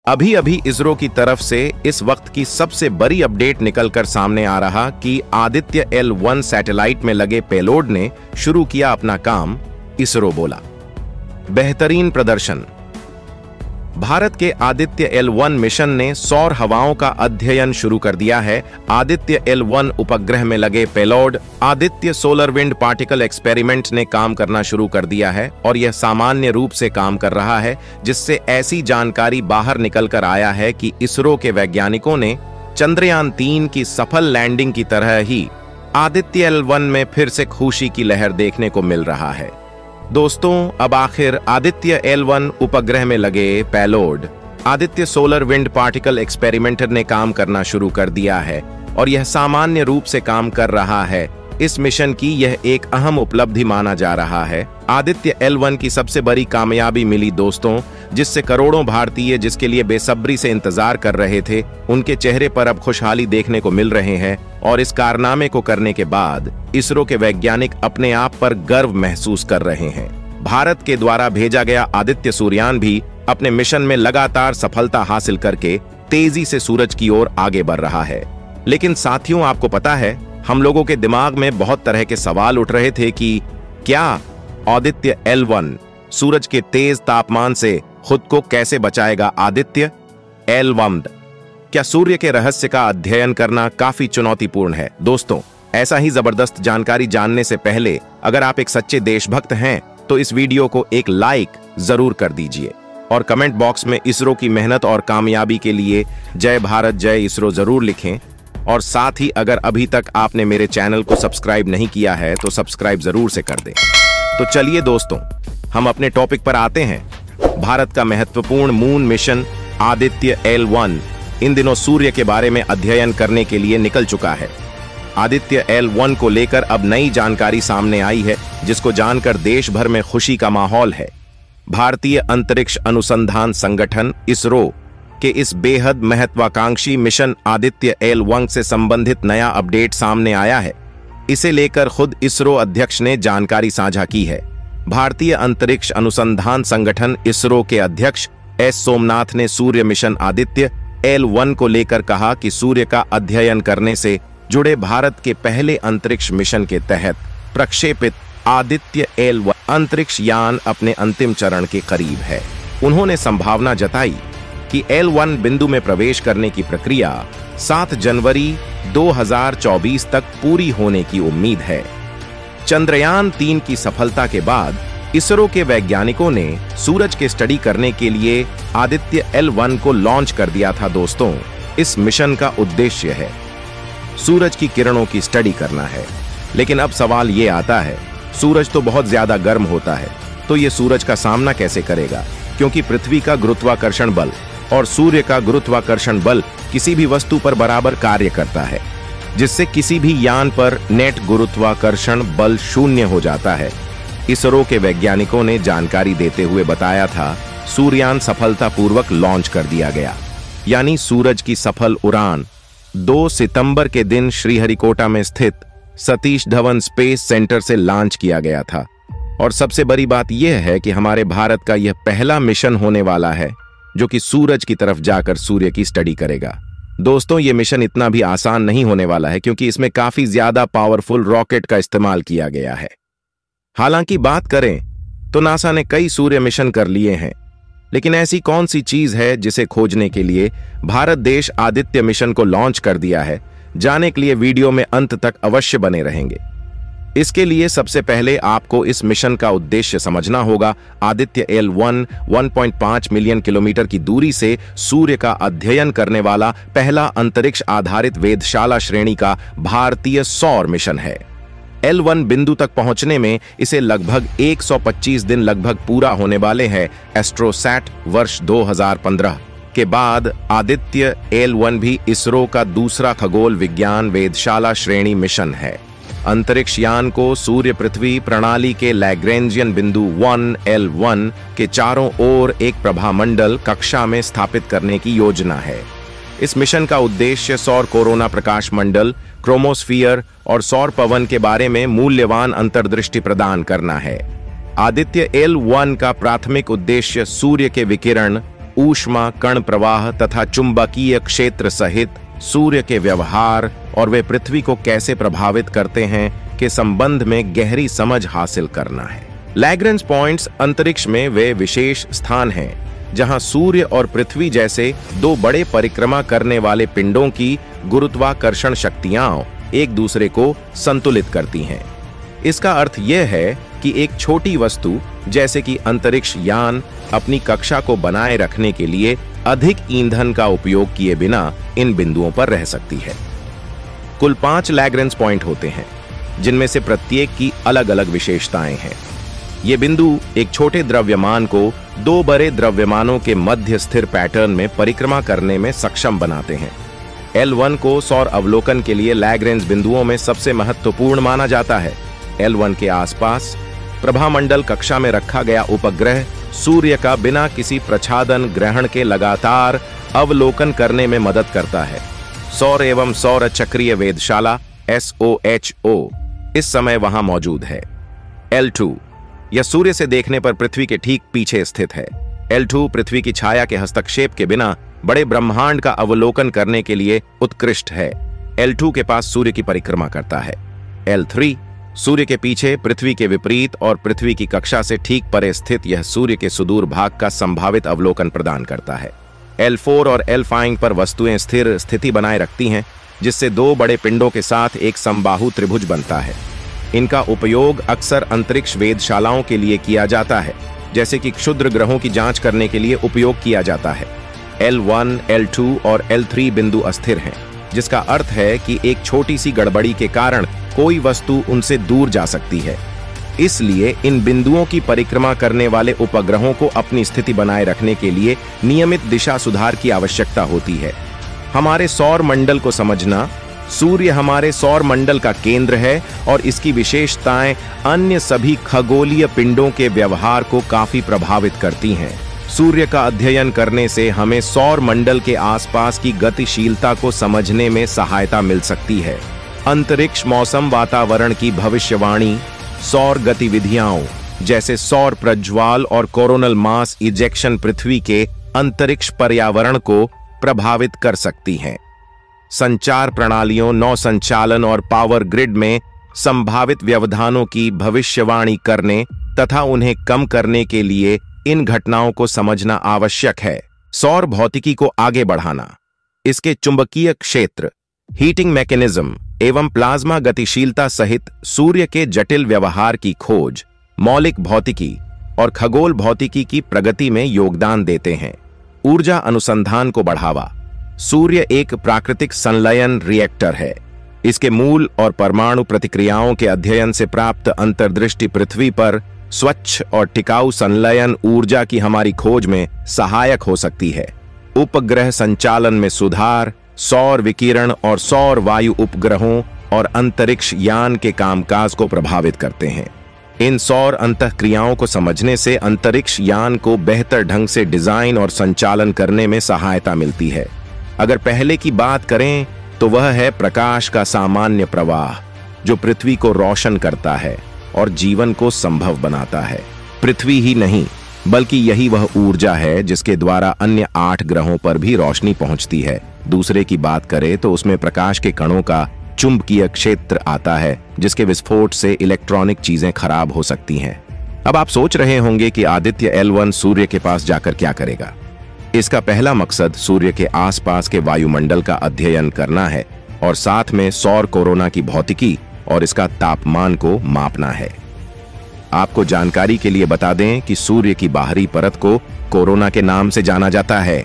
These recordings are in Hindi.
अभी अभी इसरो की तरफ से इस वक्त की सबसे बड़ी अपडेट निकलकर सामने आ रहा कि आदित्य L1 सैटेलाइट में लगे पेलोड ने शुरू किया अपना काम। इसरो बोला बेहतरीन प्रदर्शन। भारत के आदित्य L1 मिशन ने सौर हवाओं का अध्ययन शुरू कर दिया है। आदित्य L1 उपग्रह में लगे payload Aditya solar wind particle experiment ने काम करना शुरू कर दिया है और यह सामान्य रूप से काम कर रहा है, जिससे ऐसी जानकारी बाहर निकलकर आया है कि इसरो के वैज्ञानिकों ने चंद्रयान 3 की सफल लैंडिंग की तरह ही आदित्य L1 में फिर से खुशी की लहर देखने को मिल रहा है। दोस्तों, अब आखिर आदित्य L1 उपग्रह में लगे payload Aditya solar wind particle experimenter ने काम करना शुरू कर दिया है और यह सामान्य रूप से काम कर रहा है। इस मिशन की यह एक अहम उपलब्धि माना जा रहा है। आदित्य L1 की सबसे बड़ी कामयाबी मिली दोस्तों, जिससे करोड़ों भारतीय जिसके लिए बेसब्री से इंतजार कर रहे थे, उनके चेहरे पर अब खुशहाली देखने को मिल रहे हैं और इस कारनामे को करने के बाद इसरो के वैज्ञानिक अपने आप पर गर्व महसूस कर रहे हैं। भारत के द्वारा भेजा गया आदित्य सूर्ययान भी अपने मिशन में लगातार सफलता हासिल करके तेजी से सूरज की ओर आगे बढ़ रहा है। लेकिन साथियों, आपको पता है, हम लोगों के दिमाग में बहुत तरह के सवाल उठ रहे थे कि क्या आदित्य L1 सूरज के तेज तापमान से खुद को कैसे बचाएगा। आदित्य L1 क्या सूर्य के रहस्य का अध्ययन करना काफी चुनौतीपूर्ण है। दोस्तों, ऐसा ही जबरदस्त जानकारी जानने से पहले अगर आप एक सच्चे देशभक्त हैं तो इस वीडियो को एक लाइक जरूर कर दीजिए और कमेंट बॉक्स में इसरो की मेहनत और कामयाबी के लिए जय भारत जय इसरो जरूर लिखें। और साथ ही अगर अभी तक आपने मेरे चैनल को सब्सक्राइब नहीं किया है तो सब्सक्राइब जरूर से कर दें। तो चलिए दोस्तों, हम अपने टॉपिक पर आते हैं। भारत का महत्वपूर्ण मून मिशन आदित्य L1 इन दिनों सूर्य के बारे में अध्ययन करने के लिए निकल चुका है। आदित्य L1 को लेकर अब नई जानकारी सामने आई है, जिसको जानकर देश भर में खुशी का माहौल है। भारतीय अंतरिक्ष अनुसंधान संगठन इसरो के इस बेहद महत्वाकांक्षी मिशन आदित्य L1 से संबंधित नया अपडेट सामने आया है। इसे लेकर खुद इसरो अध्यक्ष ने जानकारी साझा की है। भारतीय अंतरिक्ष अनुसंधान संगठन इसरो के अध्यक्ष S सोमनाथ ने सूर्य मिशन आदित्य L1 को लेकर कहा कि सूर्य का अध्ययन करने से जुड़े भारत के पहले अंतरिक्ष मिशन के तहत प्रक्षेपित आदित्य L1 अंतरिक्ष यान अपने अंतिम चरण के करीब है। उन्होंने संभावना जताई कि L1 बिंदु में प्रवेश करने की प्रक्रिया 7 जनवरी 2024 तक पूरी होने की उम्मीद है। चंद्रयान 3 की सफलता के बाद इसरो के वैज्ञानिकों ने सूरज के स्टडी करने के लिए आदित्य L1 को लॉन्च कर दिया था। दोस्तों, इस मिशन का उद्देश्य है सूरज की किरणों की स्टडी करना है। लेकिन अब सवाल ये आता है, सूरज तो बहुत ज्यादा गर्म होता है, तो ये सूरज का सामना कैसे करेगा, क्योंकि पृथ्वी का गुरुत्वाकर्षण बल और सूर्य का गुरुत्वाकर्षण बल किसी भी वस्तु पर बराबर कार्य करता है, जिससे किसी भी यान पर नेट गुरुत्वाकर्षण बल शून्य हो जाता है। इसरो के वैज्ञानिकों ने जानकारी देते हुए बताया था, सूर्ययान सफलतापूर्वक लॉन्च कर दिया गया, यानी सूरज की सफल उड़ान 2 सितंबर के दिन श्रीहरिकोटा में स्थित सतीश धवन स्पेस सेंटर से लॉन्च किया गया था। और सबसे बड़ी बात यह है कि हमारे भारत का यह पहला मिशन होने वाला है जो कि सूरज की तरफ जाकर सूर्य की स्टडी करेगा। दोस्तों, यह मिशन इतना भी आसान नहीं होने वाला है, क्योंकि इसमें काफी ज्यादा पावरफुल रॉकेट का इस्तेमाल किया गया है। हालांकि बात करें तो नासा ने कई सूर्य मिशन कर लिए हैं, लेकिन ऐसी कौन सी चीज है जिसे खोजने के लिए भारत देश आदित्य मिशन को लॉन्च कर दिया है। जाने के लिए वीडियो में अंत तक अवश्य बने रहेंगे। इसके लिए सबसे पहले आपको इस मिशन का उद्देश्य समझना होगा। आदित्य L1 1.5 मिलियन किलोमीटर की दूरी से सूर्य का अध्ययन करने वाला पहला अंतरिक्ष आधारित वेधशाला श्रेणी का भारतीय सौर मिशन है। L1 बिंदु तक पहुंचने में इसे लगभग 125 दिन लगभग पूरा होने वाले हैं। एस्ट्रोसैट वर्ष 2015 के बाद आदित्य L1 भी इसरो का दूसरा खगोल विज्ञान वेधशाला श्रेणी मिशन है। अंतरिक्ष यान को सूर्य पृथ्वी प्रणाली के लैग्रेंजियन बिंदु 1L1 के चारों ओर एक प्रभामंडल कक्षा में स्थापित करने की योजना है। इस मिशन का उद्देश्य सौर कोरोना प्रकाश मंडल, क्रोमोस्फियर और सौर पवन के बारे में मूल्यवान अंतर्दृष्टि प्रदान करना है। आदित्य L1 का प्राथमिक उद्देश्य सूर्य के विकिरण ऊष्मा, कण प्रवाह तथा चुंबकीय क्षेत्र सहित सूर्य के व्यवहार और वे पृथ्वी को कैसे प्रभावित करते हैं के संबंध में गहरी समझ हासिल करना है। लैग्रेंज पॉइंट्स अंतरिक्ष में वे विशेष स्थान हैं जहां सूर्य और पृथ्वी जैसे दो बड़े परिक्रमा करने वाले पिंडों की गुरुत्वाकर्षण शक्तियां एक दूसरे को संतुलित करती हैं। इसका अर्थ यह है कि एक छोटी वस्तु जैसे कि अंतरिक्ष यान अपनी कक्षा को बनाए रखने के लिए अधिक ईंधन का उपयोग किए बिना इन बिंदुओं पर रह सकती है। कुल 5 लैग्रेंज पॉइंट होते हैं जिनमें से प्रत्येक की अलग अलग विशेषताएं हैं। ये बिंदु एक छोटे द्रव्यमान को 2 बड़े द्रव्यमानों के मध्य स्थिर पैटर्न में परिक्रमा करने में सक्षम बनाते हैं। L1 को सौर अवलोकन के लिए लैग्रेंज बिंदुओं में सबसे महत्वपूर्ण माना जाता है। L1 के आसपास प्रभामंडल कक्षा में रखा गया उपग्रह सूर्य का बिना किसी प्रच्छादन ग्रहण के लगातार अवलोकन करने में मदद करता है। सौर एवं सौर चक्रीय वेधशाला SOHO इस समय वहां मौजूद है। L2 यह सूर्य से देखने पर पृथ्वी के ठीक पीछे स्थित है। L2 पृथ्वी की छाया के हस्तक्षेप के बिना बड़े ब्रह्मांड का अवलोकन करने के लिए उत्कृष्ट है। L2 के पास सूर्य की परिक्रमा करता है। L3 सूर्य के पीछे पृथ्वी के विपरीत और पृथ्वी की कक्षा से ठीक परे स्थित यह सूर्य के सुदूर भाग का संभावित अवलोकन प्रदान करता है। L4 और L5 पर वस्तुएं स्थिर स्थिति बनाए रखती हैं जिससे 2 बड़े पिंडों के साथ एक समबाहु त्रिभुज बनता है। इनका उपयोग अक्सर अंतरिक्ष वेधशालाओं के लिए किया जाता है, जैसे कि क्षुद्र ग्रहों की जांच करने के लिए उपयोग किया जाता है। L1, L2 और L3 बिंदु अस्थिर हैं, जिसका अर्थ है कि एक छोटी सी गड़बड़ी के कारण कोई वस्तु उनसे दूर जा सकती है। इसलिए इन बिंदुओं की परिक्रमा करने वाले उपग्रहों को अपनी स्थिति बनाए रखने के लिए नियमित दिशा सुधार की आवश्यकता होती है। हमारे सौर मंडल को समझना, सूर्य हमारे सौर मंडल का केंद्र है और इसकी विशेषताएं अन्य सभी खगोलीय पिंडों के व्यवहार को काफी प्रभावित करती हैं। सूर्य का अध्ययन करने से हमें सौर मंडल के आसपास की गतिशीलता को समझने में सहायता मिल सकती है। अंतरिक्ष मौसम वातावरण की भविष्यवाणी, सौर गतिविधियां जैसे सौर प्रज्वाल और कोरोनल मास इजेक्शन पृथ्वी के अंतरिक्ष पर्यावरण को प्रभावित कर सकती हैं। संचार प्रणालियों, नौ संचालन और पावर ग्रिड में संभावित व्यवधानों की भविष्यवाणी करने तथा उन्हें कम करने के लिए इन घटनाओं को समझना आवश्यक है। सौर भौतिकी को आगे बढ़ाना, इसके चुंबकीय क्षेत्र, हीटिंग मैकेनिज्म एवं प्लाज्मा गतिशीलता सहित सूर्य के जटिल व्यवहार की खोज, मौलिक भौतिकी और खगोल भौतिकी की प्रगति में योगदान देते हैं। ऊर्जा अनुसंधान को बढ़ावा, सूर्य एक प्राकृतिक संलयन रिएक्टर है। इसके मूल और परमाणु प्रतिक्रियाओं के अध्ययन से प्राप्त अंतर्दृष्टि पृथ्वी पर स्वच्छ और टिकाऊ संलयन ऊर्जा की हमारी खोज में सहायक हो सकती है। उपग्रह संचालन में सुधार, सौर विकिरण और सौर वायु उपग्रहों और अंतरिक्ष यान के कामकाज को प्रभावित करते हैं। इन सौर अंतःक्रियाओं को समझने से अंतरिक्ष यान को बेहतर ढंग से डिजाइन और संचालन करने में सहायता मिलती है। अगर पहले की बात करें तो वह है प्रकाश का सामान्य प्रवाह, जो पृथ्वी को रोशन करता है और जीवन को संभव बनाता है। पृथ्वी ही नहीं बल्कि यही वह ऊर्जा है जिसके द्वारा अन्य 8 ग्रहों पर भी रोशनी पहुंचती है। दूसरे की बात करें तो उसमें प्रकाश के कणों का चुंबकीय क्षेत्र आता है, जिसके विस्फोट से इलेक्ट्रॉनिक चीजें खराब हो सकती हैं। अब आप सोच रहे होंगे कि आदित्य L1 सूर्य के पास जाकर क्या करेगा। इसका पहला मकसद सूर्य के आसपास के वायुमंडल का अध्ययन करना है और साथ में सौर कोरोना की भौतिकी और इसका तापमान को मापना है। आपको जानकारी के लिए बता दें कि सूर्य की बाहरी परत को कोरोना के नाम से जाना जाता है।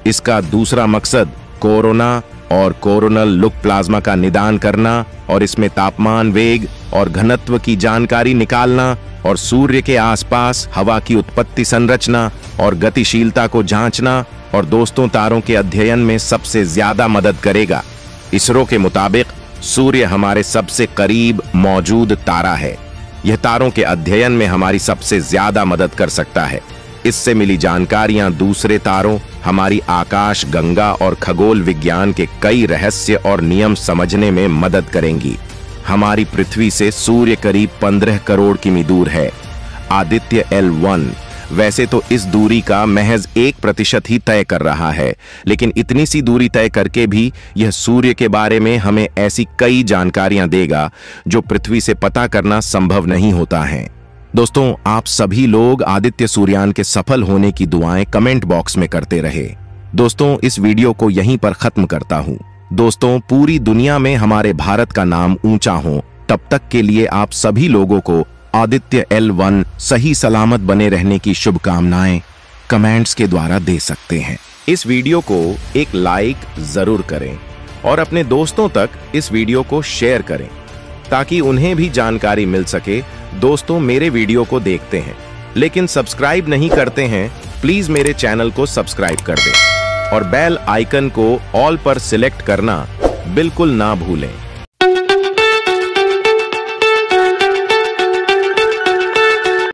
इसका दूसरा मकसद कोरोना और कोरोनल लुक प्लाज्मा का निदान करना और इसमें तापमान, वेग और घनत्व की जानकारी निकालना और सूर्य के आसपास हवा की उत्पत्ति, संरचना और गतिशीलता को जांचना और दोस्तों तारों के अध्ययन में सबसे ज्यादा मदद करेगा। इसरो के मुताबिक सूर्य हमारे सबसे करीब मौजूद तारा है। यह तारों के अध्ययन में हमारी सबसे ज्यादा मदद कर सकता है। इससे मिली जानकारियां दूसरे तारों, हमारी आकाश गंगा और खगोल विज्ञान के कई रहस्य और नियम समझने में मदद करेंगी। हमारी पृथ्वी से सूर्य करीब 15 करोड़ किमी दूर है। आदित्य L1 वैसे तो इस दूरी का महज 1% ही तय कर रहा है, लेकिन इतनी सी दूरी तय करके भी यह सूर्य के बारे में हमें ऐसी कई जानकारियां देगा जो पृथ्वी से पता करना संभव नहीं होता है। दोस्तों, आप सभी लोग आदित्य सूर्यान के सफल होने की दुआएं कमेंट बॉक्स में करते रहे। दोस्तों, इस वीडियो को यहीं पर खत्म करता हूं। दोस्तों, पूरी दुनिया में हमारे भारत का नाम ऊंचा हो, तब तक के लिए आप सभी लोगों को आदित्य L1 सही सलामत बने रहने की शुभकामनाएं कमेंट्स के द्वारा दे सकते हैं। इस वीडियो को एक लाइक जरूर करें और अपने दोस्तों तक इस वीडियो को शेयर करें ताकि उन्हें भी जानकारी मिल सके। दोस्तों, मेरे वीडियो को देखते हैं लेकिन सब्सक्राइब नहीं करते हैं, प्लीज मेरे चैनल को सब्सक्राइब कर दें और बेल आइकन को ऑल पर सिलेक्ट करना बिल्कुल ना भूलें।